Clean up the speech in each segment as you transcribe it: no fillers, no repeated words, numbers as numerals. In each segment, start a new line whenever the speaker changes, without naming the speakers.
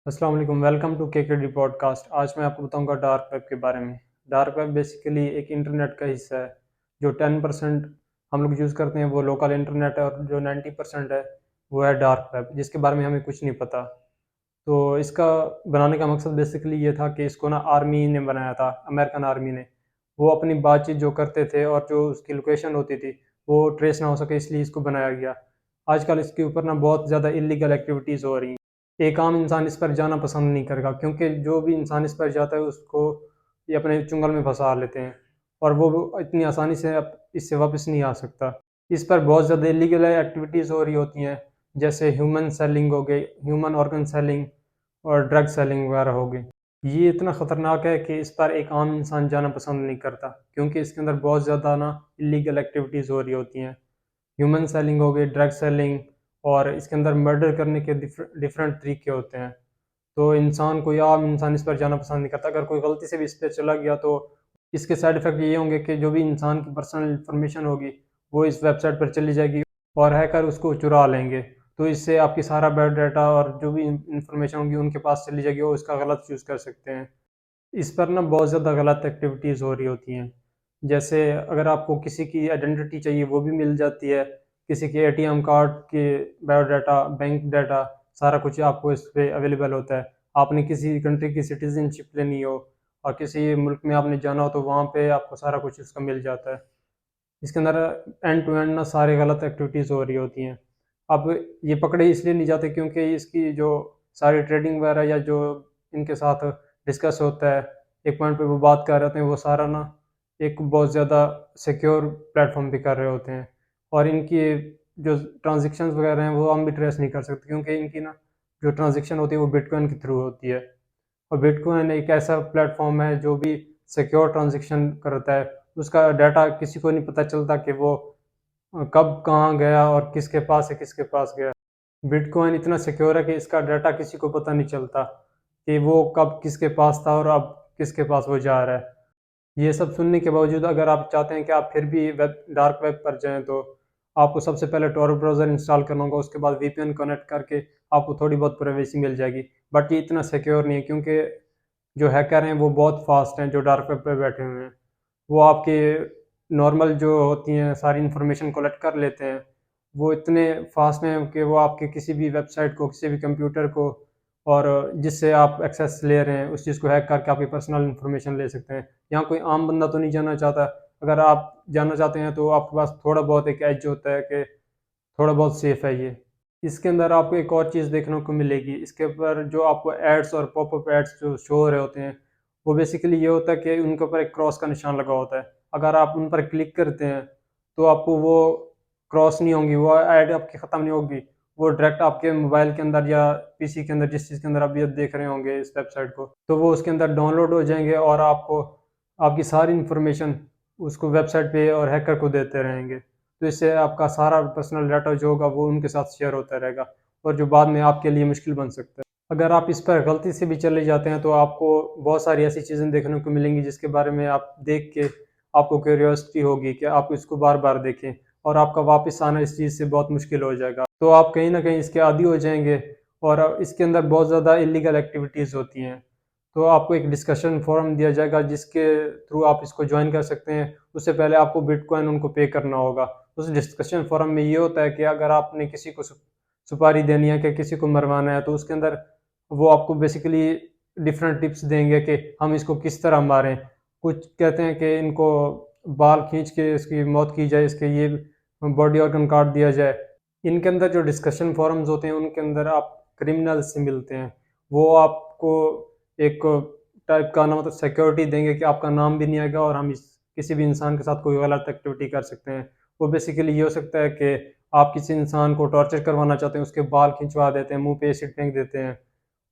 अस्सलाम वालेकुम, welcome to KKD podcast. आज मैं आपको बताऊंगा डार्क वेब के बारे में। डार्क वेब बेसिकली एक इंटरनेट का हिस्सा है। जो 10% हम लोग यूज़ करते हैं वो लोकल इंटरनेट है, और जो 90% है वो है डार्क वेब, जिसके बारे में हमें कुछ नहीं पता। तो इसका बनाने का मकसद बेसिकली ये था कि इसको ना आर्मी ने बनाया था, अमेरिकन आर्मी ने। वो अपनी बातचीत जो करते थे और जो उसकी लोकेशन होती थी वो ट्रेस ना हो सके, इसलिए इसको बनाया गया। आजकल इसके ऊपर ना बहुत ज़्यादा इलीगल एक्टिविटीज़ हो रही हैं। एक आम इंसान इस पर जाना पसंद नहीं करेगा, क्योंकि जो भी इंसान इस पर जाता है उसको ये अपने चुंगल में फंसा लेते हैं, और वो इतनी आसानी से अब इससे वापस नहीं आ सकता। इस पर बहुत ज़्यादा इलीगल एक्टिविटीज़ हो रही होती हैं, जैसे ह्यूमन सेलिंग हो गई, ह्यूमन ऑर्गन सेलिंग और ड्रग सेलिंग वगैरह हो गई। ये इतना ख़तरनाक है कि इस पर एक आम इंसान जाना पसंद नहीं करता, क्योंकि इसके अंदर बहुत ज़्यादा ना इलीगल एक्टिविटीज़ हो रही होती हैं। ह्यूमन सेलिंग हो गई, ड्रग सेलिंग, और इसके अंदर मर्डर करने के डिफरेंट तरीके होते हैं। तो इंसान, कोई आम इंसान इस पर जाना पसंद नहीं करता। अगर कोई गलती से भी इस पर चला गया तो इसके साइड इफ़ेक्ट ये होंगे कि जो भी इंसान की पर्सनल इन्फॉर्मेशन होगी वो इस वेबसाइट पर चली जाएगी, और हैकर उसको चुरा लेंगे। तो इससे आपकी सारा बायोडाटा और जो भी इन्फॉर्मेशन होगी उनके पास चली जाएगी, और उसका गलत यूज़ कर सकते हैं। इस पर ना बहुत ज़्यादा गलत एक्टिविटीज़ हो रही होती हैं। जैसे अगर आपको किसी की आइडेंटिटी चाहिए वो भी मिल जाती है, किसी के एटीएम कार्ड के बायोडाटा, बैंक डाटा, सारा कुछ आपको इस पे अवेलेबल होता है। आपने किसी कंट्री की सिटीज़नशिप लेनी हो और किसी मुल्क में आपने जाना हो तो वहाँ पे आपको सारा कुछ उसका मिल जाता है। इसके अंदर एंड टू एंड ना सारे गलत एक्टिविटीज़ हो रही होती हैं। अब ये पकड़े इसलिए नहीं जाते क्योंकि इसकी जो सारी ट्रेडिंग वगैरह या जो इनके साथ डिस्कस होता है, एक पॉइंट पे वो बात कर रहे होते हैं, वो सारा ना एक बहुत ज़्यादा सिक्योर प्लेटफॉर्म पे कर रहे होते हैं। और इनकी जो ट्रांजेक्शन्स वगैरह हैं वो हम भी ट्रेस नहीं कर सकते, क्योंकि इनकी ना जो ट्रांजेक्शन होती है वो बिटकॉइन के थ्रू होती है। और बिटकॉइन एक ऐसा प्लेटफॉर्म है जो भी सिक्योर ट्रांजेक्शन करता है। उसका डाटा किसी को नहीं पता चलता कि वो कब कहाँ गया और किसके पास है, किसके पास गया। बिटकॉइन इतना सिक्योर है कि इसका डाटा किसी को पता नहीं चलता कि वो कब किसके पास था और अब किसके पास वो जा रहा है। ये सब सुनने के बावजूद अगर आप चाहते हैं कि आप फिर भी डार्क वेब पर जाएं, तो आपको सबसे पहले टॉर ब्राउज़र इंस्टॉल करना होगा। उसके बाद वीपीएन कनेक्ट करके आपको थोड़ी बहुत प्राइवेसी मिल जाएगी। बट ये इतना सिक्योर नहीं है, क्योंकि जो हैकर हैं वो बहुत फास्ट हैं, जो डार्क वेब पे बैठे हुए हैं। वो आपके नॉर्मल जो होती हैं सारी इन्फॉर्मेशन कलेक्ट कर लेते हैं। वो इतने फास्ट हैं कि वो आपके किसी भी वेबसाइट को, किसी भी कंप्यूटर को, और जिससे आप एक्सेस ले रहे हैं उस चीज़ को हैक करके आपकी पर्सनल इन्फॉर्मेशन ले सकते हैं। यहाँ कोई आम बंदा तो नहीं जानना चाहता। अगर आप जानना चाहते हैं तो आपके पास थोड़ा बहुत एक एज होता है कि थोड़ा बहुत सेफ है ये। इसके अंदर आपको एक और चीज़ देखने को मिलेगी, इसके ऊपर जो आपको एड्स और पॉपअप एड्स जो शो हो रहे होते हैं, वो बेसिकली ये होता है कि उनके ऊपर एक क्रॉस का निशान लगा होता है। अगर आप उन पर क्लिक करते हैं तो आपको वो क्रॉस नहीं होंगी, वो ऐड आपकी ख़त्म नहीं होगी। वो डायरेक्ट आपके मोबाइल के अंदर या पीसी के अंदर, जिस चीज़ के अंदर आप ये देख रहे होंगे इस वेबसाइट को, तो वो उसके अंदर डाउनलोड हो जाएंगे, और आपको आपकी सारी इन्फॉर्मेशन उसको वेबसाइट पे और हैकर को देते रहेंगे। तो इससे आपका सारा पर्सनल डाटा जो होगा वो उनके साथ शेयर होता रहेगा, और जो बाद में आपके लिए मुश्किल बन सकता है। अगर आप इस पर गलती से भी चले जाते हैं तो आपको बहुत सारी ऐसी चीज़ें देखने को मिलेंगी जिसके बारे में आप देख के आपको क्यूरियोसिटी होगी कि आप इसको बार बार देखें, और आपका वापस आना इस चीज़ से बहुत मुश्किल हो जाएगा। तो आप कहीं ना कहीं इसके आदी हो जाएंगे, और इसके अंदर बहुत ज़्यादा इलीगल एक्टिविटीज़ होती हैं। तो आपको एक डिस्कशन फोरम दिया जाएगा जिसके थ्रू आप इसको ज्वाइन कर सकते हैं। उससे पहले आपको बिटकॉइन उनको पे करना होगा। उस डिस्कशन फोरम में ये होता है कि अगर आपने किसी को सुपारी देनी है कि किसी को मरवाना है, तो उसके अंदर वो आपको बेसिकली डिफरेंट टिप्स देंगे कि हम इसको किस तरह मारें। कुछ कहते हैं कि इनको बाल खींच के इसकी मौत की जाए, इसके ये बॉडी ऑर्गन काट दिया जाए। इनके अंदर जो डिस्कशन फोरम्स होते हैं उनके अंदर आप क्रिमिनल्स से मिलते हैं। वो आपको एक टाइप का ना, मतलब सिक्योरिटी देंगे कि आपका नाम भी नहीं आएगा, और हम इस किसी भी इंसान के साथ कोई गलत एक्टिविटी कर सकते हैं। वो बेसिकली ये हो सकता है कि आप किसी इंसान को टॉर्चर करवाना चाहते हैं, उसके बाल खिंचवा देते हैं, मुंह पे एसिड फेंक देते हैं,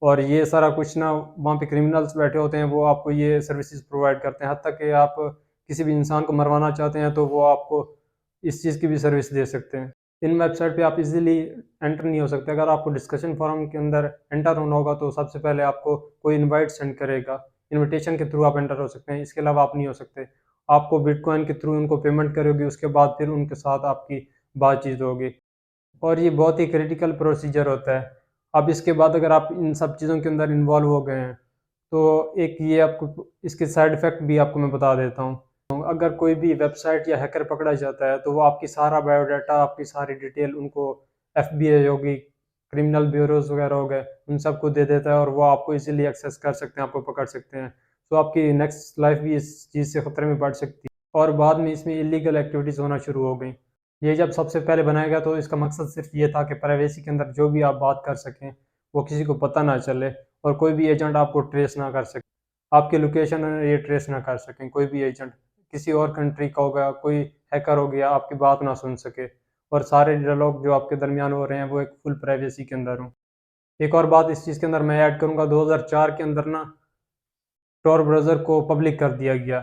और ये सारा कुछ ना वहाँ पे क्रिमिनल्स बैठे होते हैं, वो आपको ये सर्विसेज प्रोवाइड करते हैं। हद तक कि आप किसी भी इंसान को मरवाना चाहते हैं तो वो आपको इस चीज़ की भी सर्विस दे सकते हैं। इन वेबसाइट पे आप इजीली एंटर नहीं हो सकते। अगर आपको डिस्कशन फोरम के अंदर एंटर होना होगा तो सबसे पहले आपको कोई इनवाइट सेंड करेगा। इनविटेशन के थ्रू आप एंटर हो सकते हैं, इसके अलावा आप नहीं हो सकते। आपको बिटकॉइन के थ्रू उनको पेमेंट करोगे, उसके बाद फिर उनके साथ आपकी बातचीत होगी। और ये बहुत ही क्रिटिकल प्रोसीजर होता है। अब इसके बाद अगर आप इन सब चीज़ों के अंदर इन्वॉल्व हो गए हैं, तो एक ये आपको इसके साइड इफ़ेक्ट भी आपको मैं बता देता हूँ। अगर कोई भी वेबसाइट या हैकर पकड़ा जाता है, तो वो आपकी सारा बायोडाटा, आपकी सारी डिटेल उनको एफबीआई होगी, क्रिमिनल ब्यूरोज़ वगैरह हो गए, उन सबको दे देता है और वो आपको इज़िली एक्सेस कर सकते हैं, आपको पकड़ सकते हैं। तो आपकी नेक्स्ट लाइफ़ भी इस चीज़ से खतरे में पड़ सकती है और बाद में इसमें इल्लीगल एक्टिविटीज़ होना शुरू हो गई। ये जब सबसे पहले बनाया गया तो इसका मकसद सिर्फ़ ये था कि प्राइवेसी के अंदर जो भी आप बात कर सकें, वो किसी को पता ना चले और कोई भी एजेंट आपको ट्रेस ना कर सके। आपकी लोकेशन ये ट्रेस ना कर सकें, कोई भी एजेंट किसी और कंट्री का होगा, कोई हैकर हो गया, आपकी बात ना सुन सके और सारे डायलॉग जो आपके दरमियान हो रहे हैं वो एक फुल प्राइवेसी के अंदर हों। एक और बात इस चीज़ के अंदर मैं ऐड करूँगा, 2004 के अंदर ना tor ब्राउज़र को पब्लिक कर दिया गया।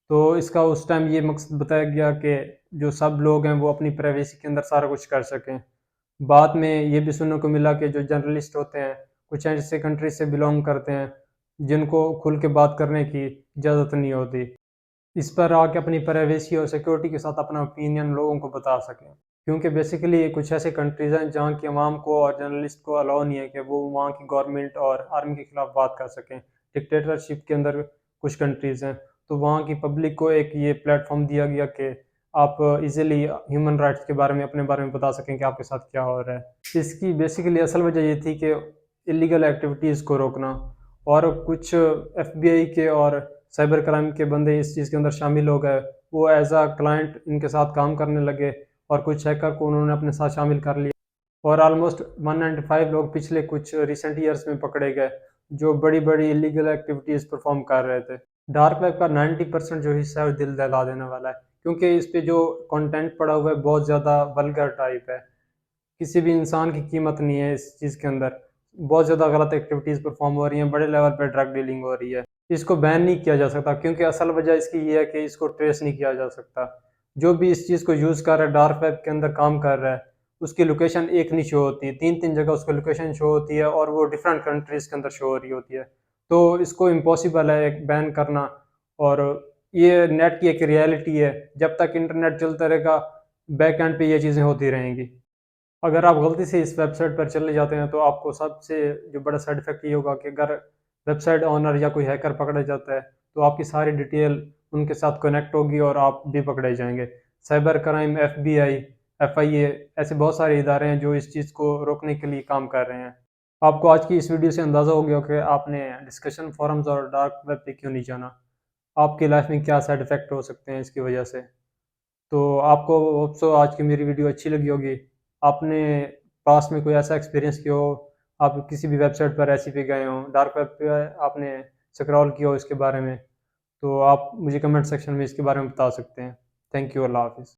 तो इसका उस टाइम ये मकसद बताया गया कि जो सब लोग हैं वो अपनी प्राइवेसी के अंदर सारा कुछ कर सकें। बाद में ये भी सुनने को मिला कि जो जर्नलिस्ट होते हैं, कुछ ऐसे कंट्री से बिलोंग करते हैं, जिनको खुल के बात करने की इजाज़त नहीं होती। इस पर आके अपनी प्राइवेसी और सिक्योरिटी के साथ अपना ओपिनियन लोगों को बता सकें। क्योंकि बेसिकली कुछ ऐसे कंट्रीज़ हैं जहाँ की अवाम को और जर्नलिस्ट को अलाउ नहीं है कि वो वहाँ की गवर्नमेंट और आर्मी के खिलाफ बात कर सकें। डिक्टेटरशिप के अंदर कुछ कंट्रीज़ हैं, तो वहाँ की पब्लिक को एक ये प्लेटफ़ॉर्म दिया गया कि आप इज़िली ह्यूमन राइट्स के बारे में, अपने बारे में बता सकें कि आपके साथ क्या हो रहा है। इसकी बेसिकली असल वजह ये थी कि इल्लीगल एक्टिविटीज़ को रोकना और कुछ एफबीआई के और साइबर क्राइम के बंदे इस चीज़ के अंदर शामिल हो गए। वो एज़ अ क्लाइंट इनके साथ काम करने लगे और कुछ हैकर को उन्होंने अपने साथ शामिल कर लिया और ऑलमोस्ट 195 लोग पिछले कुछ रिसेंट ईयर्स में पकड़े गए, जो बड़ी-बड़ी इल्लीगल एक्टिविटीज़ परफ़ॉर्म कर रहे थे। डार्क वेब का 90% जो हिस्सा है वो दिल दहला देने वाला है, क्योंकि इस पे जो कंटेंट पड़ा हुआ है बहुत ज़्यादा वल्गर टाइप है। किसी भी इंसान की कीमत नहीं है इस चीज़ के अंदर। बहुत ज़्यादा गलत एक्टिविटीज़ परफ़ॉर्म हो रही हैं, बड़े लेवल पे ड्रग डीलिंग हो रही है। इसको बैन नहीं किया जा सकता क्योंकि असल वजह इसकी ये है कि इसको ट्रेस नहीं किया जा सकता। जो भी इस चीज़ को यूज़ कर रहा है, डार्क वेब के अंदर काम कर रहा है, उसकी लोकेशन एक नहीं शो होती है, 3-3 जगह उसकी लोकेशन शो होती है और वो डिफरेंट कंट्रीज़ के अंदर शो हो रही होती है। तो इसको इम्पॉसिबल है एक बैन करना और ये नेट की एक रियलिटी है। जब तक इंटरनेट चलता रहेगा, बैक एंड पे ये चीज़ें होती रहेंगी। अगर आप गलती से इस वेबसाइट पर चले जाते हैं तो आपको सबसे जो बड़ा साइड इफ़ेक्ट ये होगा कि अगर वेबसाइट ओनर या कोई हैकर पकड़ा जाता है, तो आपकी सारी डिटेल उनके साथ कनेक्ट होगी और आप भी पकड़े जाएँगे। साइबर क्राइम, एफबीआई, एफआईए ऐसे बहुत सारे इदारे हैं जो इस चीज़ को रोकने के लिए काम कर रहे हैं। आपको आज की इस वीडियो से अंदाज़ा हो गया हो कि आपने डिस्कशन फोरम्स और डार्क वेब पे क्यों नहीं जाना। आपकी लाइफ़ में क्या साइड इफ़ेक्ट हो सकते हैं इसकी वजह से। तो आपको होप सो आज की मेरी वीडियो अच्छी लगी होगी। आपने पास्ट में कोई ऐसा एक्सपीरियंस किया हो, आप किसी भी वेबसाइट पर ऐसी पे गए हों, डार्क वेब पे आपने स्क्रॉल किया हो इसके बारे में, तो आप मुझे कमेंट सेक्शन में इसके बारे में बता सकते हैं। थैंक यू, अल्लाह हाफ़िज़।